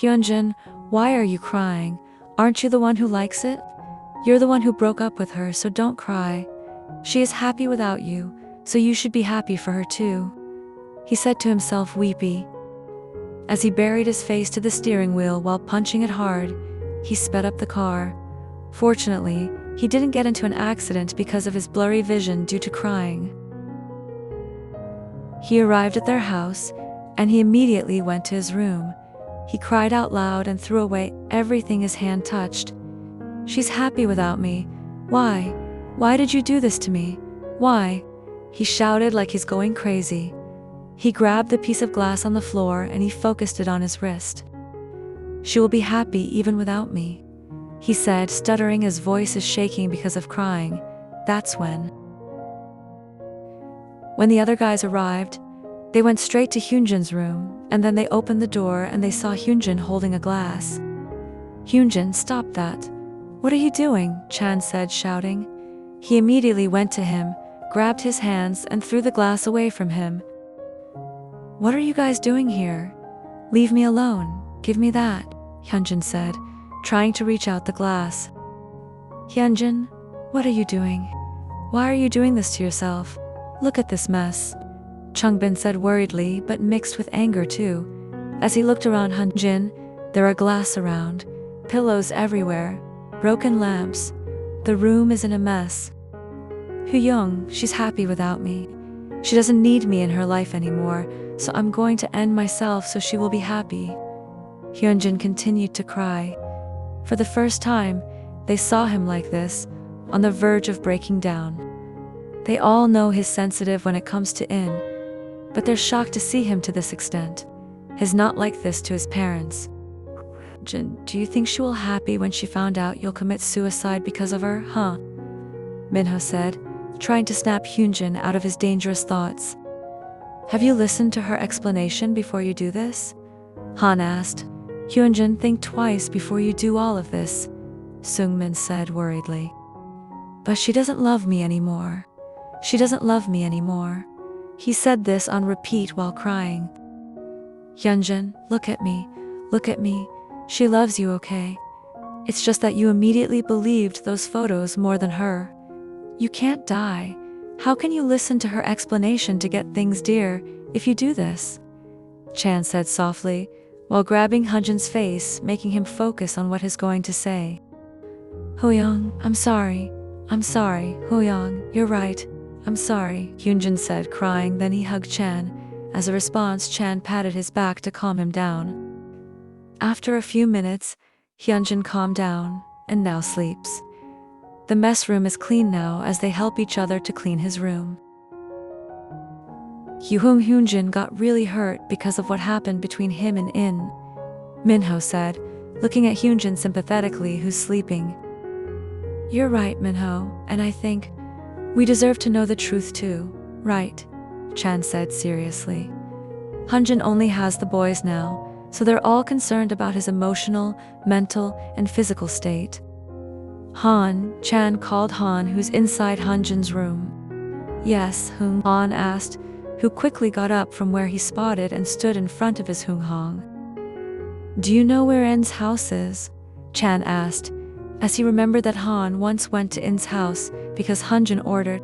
Hyunjin, why are you crying? Aren't you the one who likes it? You're the one who broke up with her, so don't cry. She is happy without you, so you should be happy for her too. He said to himself, weepy. As he buried his face to the steering wheel while punching it hard, he sped up the car. Fortunately, he didn't get into an accident because of his blurry vision due to crying. He arrived at their house, and he immediately went to his room. He cried out loud and threw away everything his hand touched. She's happy without me. Why? Why did you do this to me? Why? He shouted like he's going crazy. He grabbed the piece of glass on the floor and he focused it on his wrist. She will be happy even without me, he said, stuttering. His voice is shaking because of crying. That's when the other guys arrived, they went straight to Hyunjin's room, and then they opened the door and they saw Hyunjin holding a glass. Hyunjin, stop that. What are you doing? Chan said, shouting. He immediately went to him, grabbed his hands and threw the glass away from him. What are you guys doing here? Leave me alone. Give me that, Hyunjin said, trying to reach out the glass. Hyunjin, what are you doing? Why are you doing this to yourself? Look at this mess, Changbin said worriedly, but mixed with anger too. As he looked around Hyunjin, there are glass around, pillows everywhere, broken lamps. The room is in a mess. Hyung, she's happy without me. She doesn't need me in her life anymore, so I'm going to end myself so she will be happy. Hyunjin continued to cry. For the first time, they saw him like this, on the verge of breaking down. They all know he's sensitive when it comes to In, but they're shocked to see him to this extent. He's not like this to his parents. Jin, do you think she will happy when she found out you'll commit suicide because of her, huh? Minho said, trying to snap Hyunjin out of his dangerous thoughts. Have you listened to her explanation before you do this? Han asked. Hyunjin, think twice before you do all of this, Seungmin said worriedly. But she doesn't love me anymore. She doesn't love me anymore. He said this on repeat while crying. Hyunjin, look at me. Look at me. She loves you, okay? It's just that you immediately believed those photos more than her. You can't die. How can you listen to her explanation to get things dear if you do this? Chan said softly, while grabbing Hyunjin's face, making him focus on what he's going to say. Hyung, I'm sorry. I'm sorry, Hyung, you're right. I'm sorry, Hyunjin said, crying. Then he hugged Chan. As a response, Chan patted his back to calm him down. After a few minutes, Hyunjin calmed down and now sleeps. The mess room is clean now as they help each other to clean his room. Hyunjin got really hurt because of what happened between him and In, Minho said, looking at Hyunjin sympathetically, who's sleeping. You're right, Minho, and I think we deserve to know the truth too, right? Chan said seriously. Hyunjin only has the boys now, so they're all concerned about his emotional, mental, and physical state. Han, Chan called Han, who's inside Hyunjin's room. Yes, Han asked, who quickly got up from where he spotted and stood in front of his Hong. Do you know where In's house is? Chan asked, as he remembered that Han once went to In's house because Hyunjin ordered.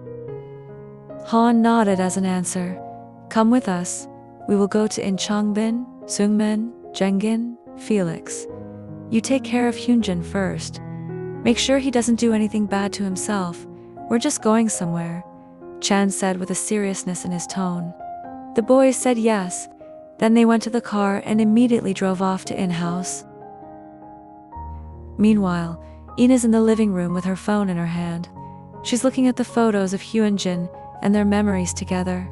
Han nodded as an answer. Come with us. We will go to In. Changbin, Seungmin, Jengin, Felix. You take care of Hyunjin first. Make sure he doesn't do anything bad to himself. We're just going somewhere, Chan said with a seriousness in his tone. The boys said yes. Then they went to the car and immediately drove off to In house. Meanwhile, In is in the living room with her phone in her hand. She's looking at the photos of Hyunjin and their memories together.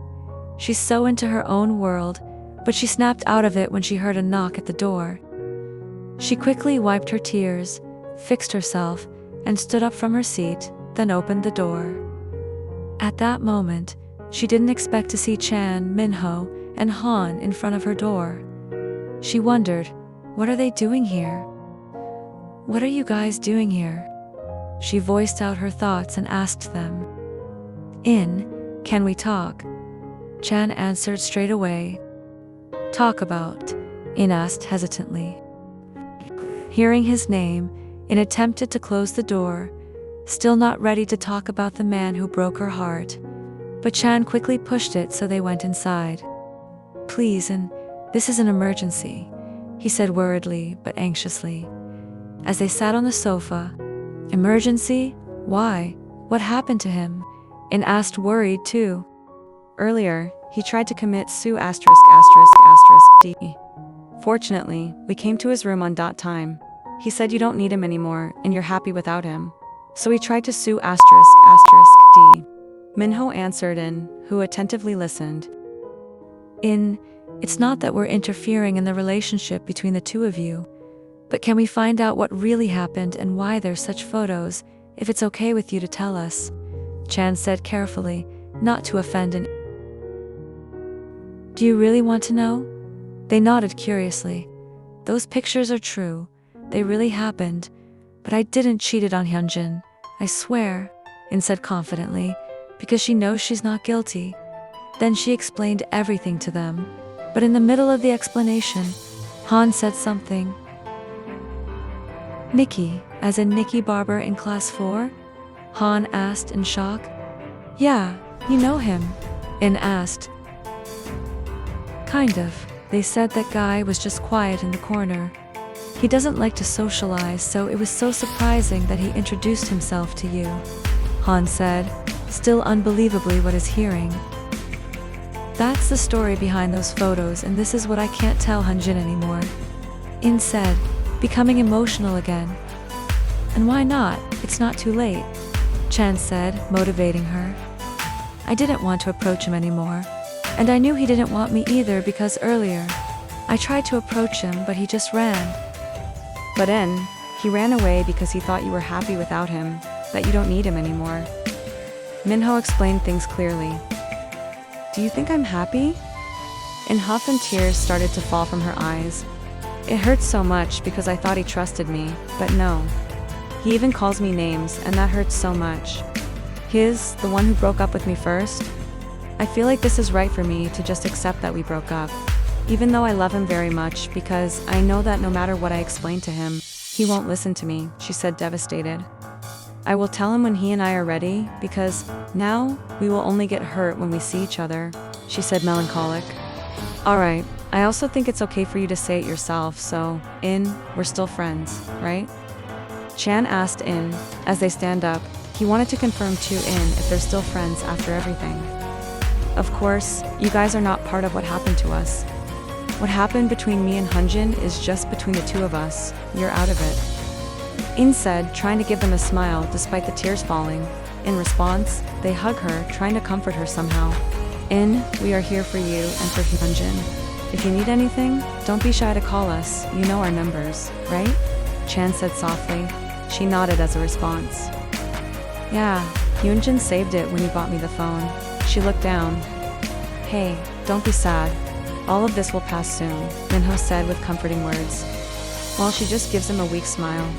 She's so into her own world, but she snapped out of it when she heard a knock at the door. She quickly wiped her tears, fixed herself, and stood up from her seat, then opened the door. At that moment, she didn't expect to see Chan, Minho, and Han in front of her door. She wondered, what are they doing here? What are you guys doing here? She voiced out her thoughts and asked them. In, can we talk? Chan answered straight away. Talk about? In asked hesitantly. Hearing his name, In attempted to close the door, still not ready to talk about the man who broke her heart. But Chan quickly pushed it so they went inside. Please, and this is an emergency, he said worriedly but anxiously. As they sat on the sofa. Emergency? Why? What happened to him? In asked worried too. Earlier, he tried to commit suicide. Fortunately, we came to his room on time. He said you don't need him anymore and you're happy without him. So he tried to sue D. Minho answered in, who attentively listened. It's not that we're interfering in the relationship between the two of you, but can we find out what really happened and why there's such photos, if it's okay with you to tell us? Chan said carefully, not to offend and Do you really want to know? They nodded curiously. Those pictures are true. They really happened. But I didn't cheat it on Hyunjin. I swear, In said confidently, because she knows she's not guilty. Then she explained everything to them. But in the middle of the explanation, Han said something. Nikki, as in Nikki Barber in class 4? Han asked in shock. Yeah, you know him, In asked. Kind of. They said that guy was just quiet in the corner. He doesn't like to socialize, so it was so surprising that he introduced himself to you, Han said, still unbelievably what is hearing. That's the story behind those photos, and this is what I can't tell Hyunjin anymore, In said, becoming emotional again. And why not? It's not too late, Chan said, motivating her. I didn't want to approach him anymore. And I knew he didn't want me either because earlier, I tried to approach him but he just ran. But he ran away because he thought you were happy without him, that you don't need him anymore. Minho explained things clearly. Do you think I'm happy? In huff and tears started to fall from her eyes. It hurts so much because I thought he trusted me, but no. He even calls me names and that hurts so much. The one who broke up with me first? I feel like this is right for me to just accept that we broke up, even though I love him very much because I know that no matter what I explain to him, he won't listen to me, she said devastated. I will tell him when he and I are ready because now we will only get hurt when we see each other, she said melancholic. Alright, I also think it's okay for you to say it yourself, so, we're still friends, right? Chan asked as they stand up. He wanted to confirm to if they're still friends after everything. Of course, you guys are not part of what happened to us. What happened between me and Hyunjin is just between the two of us. You're out of it. Said, trying to give them a smile despite the tears falling. In response, they hug her, trying to comfort her somehow. We are here for you and for Hyunjin. If you need anything, don't be shy to call us. You know our numbers, right? Chan said softly. She nodded as a response. Yeah, Hyunjin saved it when he bought me the phone. She looked down. Hey, don't be sad. All of this will pass soon, Minho said with comforting words. While she just gives him a weak smile.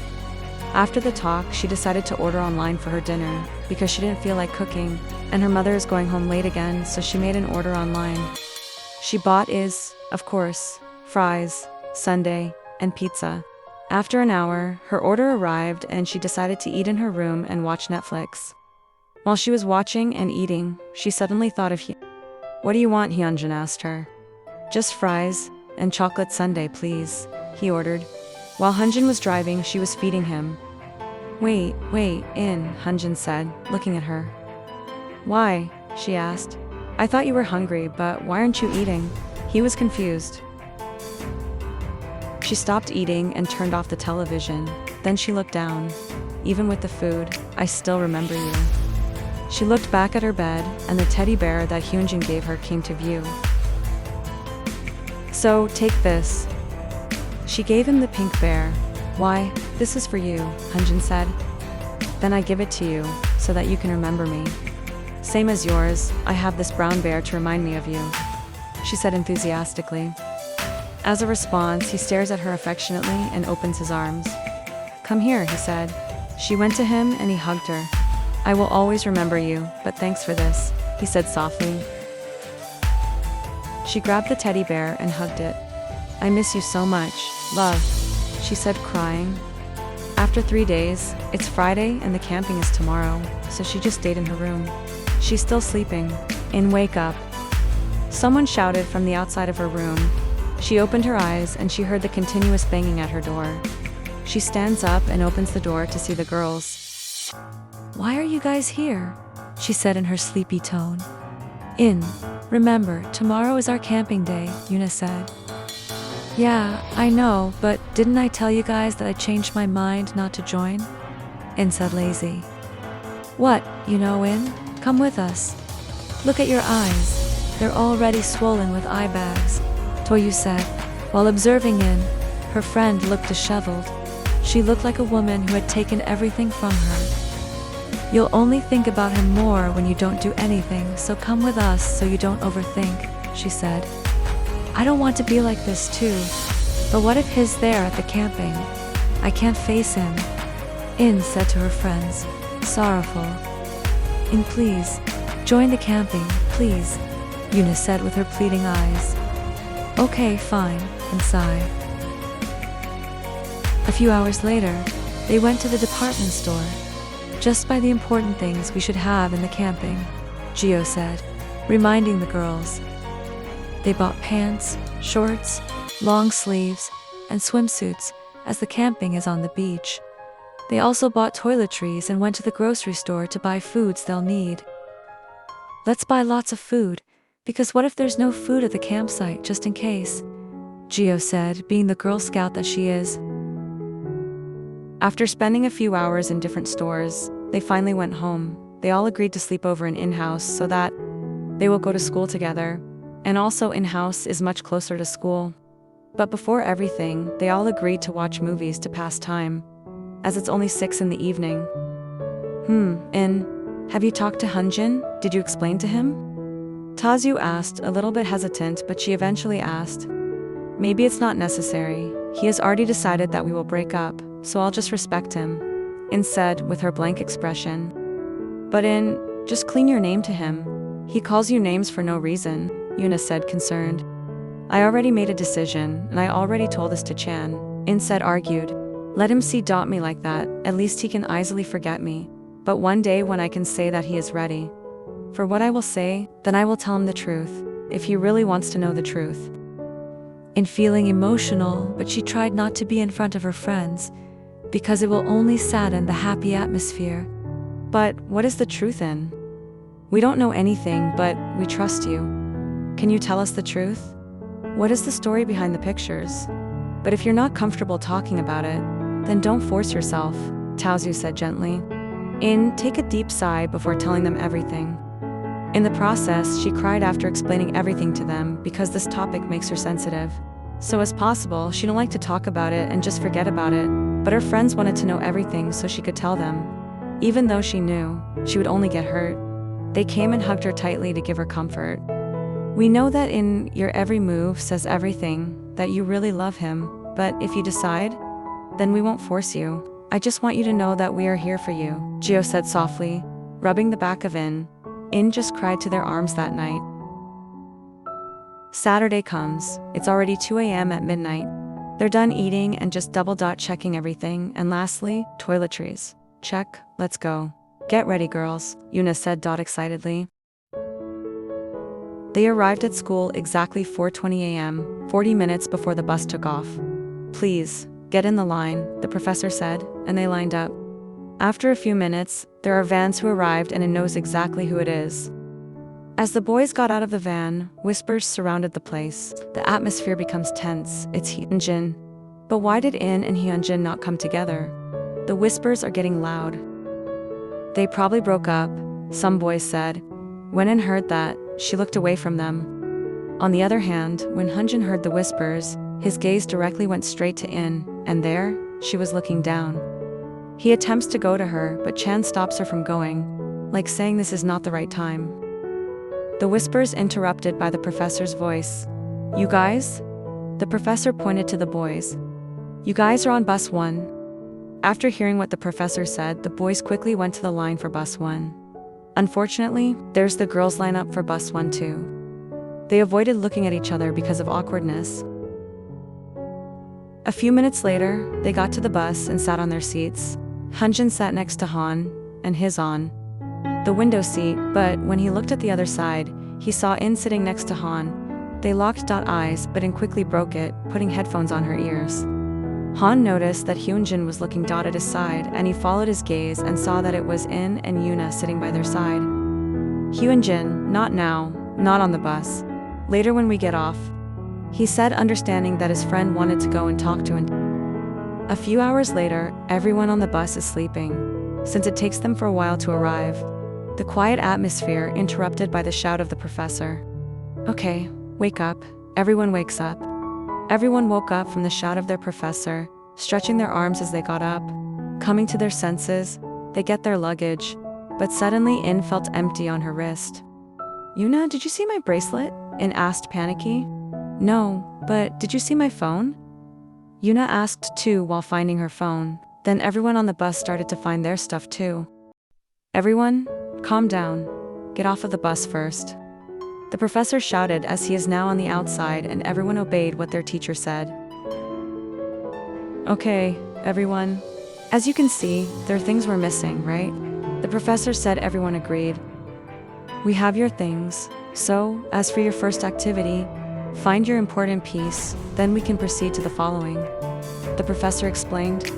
After the talk, she decided to order online for her dinner because she didn't feel like cooking, and her mother is going home late again, so she made an order online. She bought of course, fries, sundae, and pizza. After an hour, her order arrived and she decided to eat in her room and watch Netflix. While she was watching and eating, she suddenly thought of What do you want? Hyunjin asked her. Just fries and chocolate sundae, please, he ordered. While Hyunjin was driving, she was feeding him. Wait, Hyunjin said, looking at her. Why? She asked. I thought you were hungry, but why aren't you eating? He was confused. She stopped eating and turned off the television. Then she looked down. Even with the food, I still remember you. She looked back at her bed, and the teddy bear that Hyunjin gave her came to view. So, take this. She gave him the pink bear. Why, this is for you, Hyunjin said. Then I give it to you, so that you can remember me. Same as yours, I have this brown bear to remind me of you, she said enthusiastically. As a response, he stares at her affectionately and opens his arms. Come here, he said. She went to him and he hugged her. I will always remember you, but thanks for this, he said softly. She grabbed the teddy bear and hugged it. I miss you so much, love. she said, crying. After 3 days, it's Friday and the camping is tomorrow, so she just stayed in her room. She's still sleeping. Wake up. Someone shouted from the outside of her room. She opened her eyes and she heard the continuous banging at her door. She stands up and opens the door to see the girls. Why are you guys here? She said in her sleepy tone. Remember, tomorrow is our camping day, Yuna said. Yeah, I know, but didn't I tell you guys that I changed my mind not to join? Said lazy. What, come with us. Look at your eyes. They're already swollen with eye bags, Toyu said, while observing her friend looked disheveled. She looked like a woman who had taken everything from her. You'll only think about him more when you don't do anything, so come with us so you don't overthink, she said. I don't want to be like this too, but what if he's there at the camping? I can't face him, said to her friends, sorrowful. Please, join the camping, please, Yuna said with her pleading eyes. Okay, fine, sighed. A few hours later, they went to the department store. Just buy the important things we should have in the camping, Gio said, reminding the girls. They bought pants, shorts, long sleeves, and swimsuits, as the camping is on the beach. They also bought toiletries and went to the grocery store to buy foods they'll need. Let's buy lots of food, because what if there's no food at the campsite, just in case? Gio said, being the Girl Scout that she is. After spending a few hours in different stores, they finally went home. They all agreed to sleep over an in-house so that they will go to school together, and also in-house is much closer to school. But before everything, they all agreed to watch movies to pass time, as it's only 6 in the evening. Have you talked to Hyunjin? Did you explain to him? Tazu asked, a little bit hesitant, but she eventually asked. Maybe it's not necessary. He has already decided that we will break up, so I'll just respect him, said with her blank expression. But just clean your name to him. He calls you names for no reason, Yuna said, concerned. I already made a decision, and I already told this to Chan, said, argued. Let him me like that, at least he can easily forget me. But one day when I can say that he is ready for what I will say, then I will tell him the truth, if he really wants to know the truth. Feeling emotional, but she tried not to be in front of her friends, because it will only sadden the happy atmosphere. But what is the truth in? We don't know anything, but we trust you. Can you tell us the truth? What is the story behind the pictures? But if you're not comfortable talking about it, then don't force yourself, Taozu said gently. Take a deep sigh before telling them everything. In the process, she cried after explaining everything to them because this topic makes her sensitive. So as possible, she don't like to talk about it and just forget about it, but her friends wanted to know everything so she could tell them. Even though she knew, she would only get hurt. They came and hugged her tightly to give her comfort. We know that your every move says everything, that you really love him, but if you decide, then we won't force you. I just want you to know that we are here for you, Gio said softly, rubbing the back of just cried to their arms that night. Saturday comes. It's already 2 a.m. at midnight. They're done eating and just double-checking everything, and lastly, toiletries. Check, let's go. Get ready, girls, Yuna said excitedly. They arrived at school exactly 4:20 a.m., 40 minutes before the bus took off. Please, get in the line, the professor said, and they lined up. After a few minutes, there are vans who arrived and it knows exactly who it is. As the boys got out of the van, whispers surrounded the place. The atmosphere becomes tense. It's Hyunjin. But why did and Hyunjin not come together? The whispers are getting loud. They probably broke up, some boys said. When heard that, she looked away from them. On the other hand, when Hyunjin heard the whispers, his gaze directly went straight to and there, she was looking down. He attempts to go to her, but Chan stops her from going, like saying this is not the right time. The whispers interrupted by the professor's voice. You guys? The professor pointed to the boys. You guys are on bus 1. After hearing what the professor said, the boys quickly went to the line for bus 1. Unfortunately, there's the girls' lineup for bus 1 too. They avoided looking at each other because of awkwardness. A few minutes later, they got to the bus and sat on their seats. Hyunjin sat next to Han, and his on the window seat, but when he looked at the other side, he saw In sitting next to Han. They locked eyes, but In quickly broke it, putting headphones on her ears. Han noticed that Hyunjin was looking at his side, and he followed his gaze and saw that it was In and Yuna sitting by their side. Hyunjin, not now, not on the bus. Later when we get off, he said, understanding that his friend wanted to go and talk to him. A few hours later, everyone on the bus is sleeping, since it takes them for a while to arrive. The quiet atmosphere interrupted by the shout of the professor. Okay, wake up. Everyone wakes up. Everyone woke up from the shout of their professor, stretching their arms as they got up. Coming to their senses, they get their luggage, but suddenly In felt empty on her wrist. Yuna, did you see my bracelet? In asked panicky. No, but did you see my phone? Yuna asked too while finding her phone. Then everyone on the bus started to find their stuff too. Everyone, calm down. Get off of the bus first. The professor shouted as he is now on the outside, and everyone obeyed what their teacher said. Okay, everyone. As you can see, their things were missing, right? The professor said. Everyone agreed. We have your things, so, as for your first activity, find your important piece, then we can proceed to the following. The professor explained.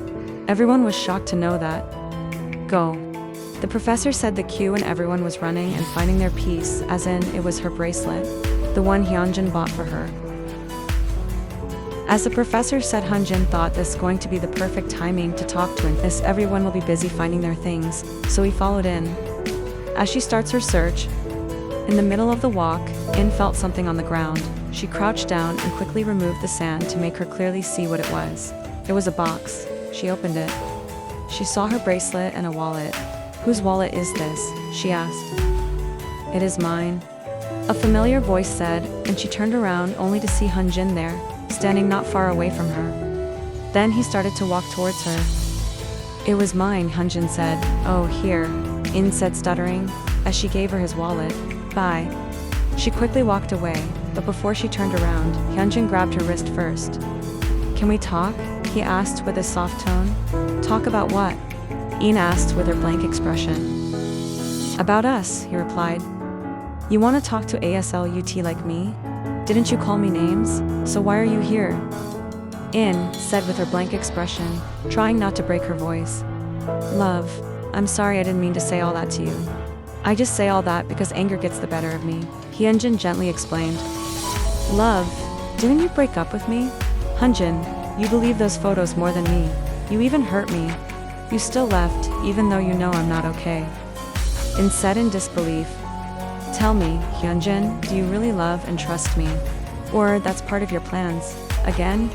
Everyone was shocked to know that. Go. The professor said the cue, and everyone was running and finding their piece, as in, it was her bracelet, the one Hyunjin bought for her. As the professor said, Hyunjin thought this going to be the perfect timing to talk to him, as everyone will be busy finding their things, so he followed In. As she starts her search, in the middle of the walk, In felt something on the ground. She crouched down and quickly removed the sand to make her clearly see what it was. It was a box. She opened it. She saw her bracelet and a wallet. Whose wallet is this? She asked. It is mine. A familiar voice said, and she turned around only to see Hyunjin there, standing not far away from her. Then he started to walk towards her. It was mine, Hyunjin said. Oh, here, In said, stuttering, as she gave her his wallet. Bye. She quickly walked away, but before she turned around, Hyunjin grabbed her wrist first. Can we talk? He asked with a soft tone. Talk about what? In asked with her blank expression. About us, he replied. You want to talk to ASLUT like me? Didn't you call me names? So why are you here? In said with her blank expression, trying not to break her voice. Love, I'm sorry, I didn't mean to say all that to you. I just say all that because anger gets the better of me, Hyunjin gently explained. Love, didn't you break up with me? Hyunjin, you believe those photos more than me. You even hurt me. You still left, even though you know I'm not okay. In said in disbelief. Tell me, Hyunjin, do you really love and trust me? Or that's part of your plans? Again?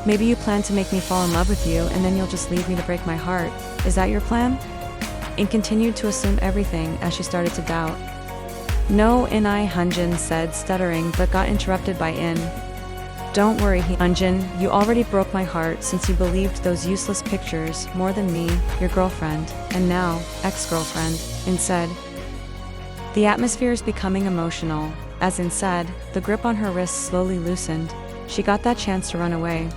Maybe you plan to make me fall in love with you and then you'll just leave me to break my heart. Is that your plan? In continued to assume everything as she started to doubt. No, Hyunjin said, stuttering, but got interrupted by In. Don't worry, Hyunjin, you already broke my heart since you believed those useless pictures more than me, your girlfriend, and now, ex-girlfriend, In said. The atmosphere is becoming emotional. As In said, the grip on her wrist slowly loosened. She got that chance to run away.